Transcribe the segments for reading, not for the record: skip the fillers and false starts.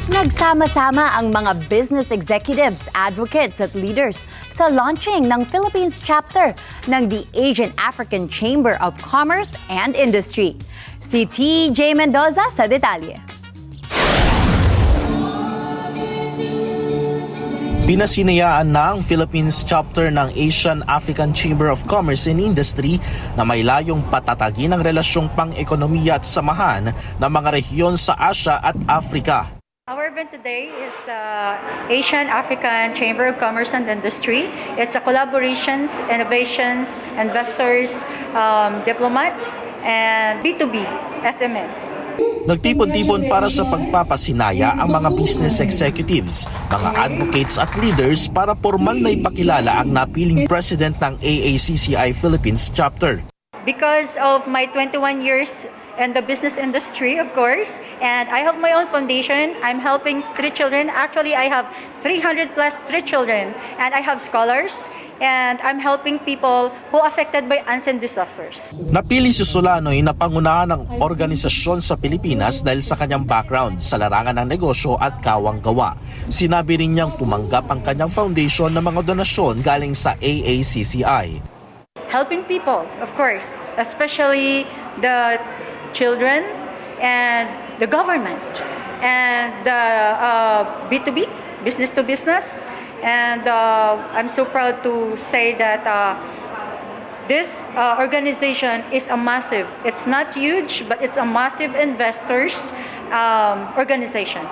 Nagsama-sama ang mga business executives, advocates at leaders sa launching ng Philippines chapter ng the Asian African Chamber of Commerce and Industry. Si TJ Mendoza sa detalye. Pinasinayaan na ang Philippines chapter ng Asian African Chamber of Commerce and Industry na may layong patatagin ang relasyong pang-ekonomiya at samahan ng mga rehiyon sa Asia at Africa. Our event today is Asian African Chamber of Commerce and Industry. It's a collaborations, innovations, investors, diplomats, and B2B, SMS. Nagtipon-tipon para sa pagpapasinaya ang mga business executives, mga advocates at leaders para formal na ipakilala ang napiling president ng AACCI Philippines chapter. Because of my 21 years in the business industry, of course, and I have my own foundation. I'm helping street children. Actually, I have 300 plus street children, and I have scholars, and I'm helping people who affected by unseen disasters. Napili si Solanoy na pangunahan ng organisasyon sa Pilipinas dahil sa kanyang background sa larangan ng negosyo at kawang-gawa. Sinabi rin niyang tumanggap ang kanyang foundation ng mga donasyon galing sa AACCI. Helping people, of course, especially the children and the government and the B2B, business to business. And I'm so proud to say that this organization is a massive, it's not huge, but it's a massive investors organizations.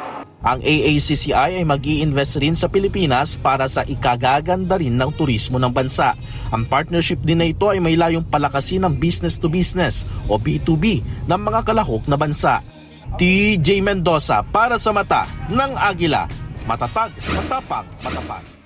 Ang AACCI ay mag-i-invest rin sa Pilipinas para sa ikagaganda rin ng turismo ng bansa. Ang partnership din na ito ay may layong palakasin ng business to business o B2B ng mga kalahok na bansa. TJ Mendoza para sa mata ng Agila. Matatag, matapang, matapat.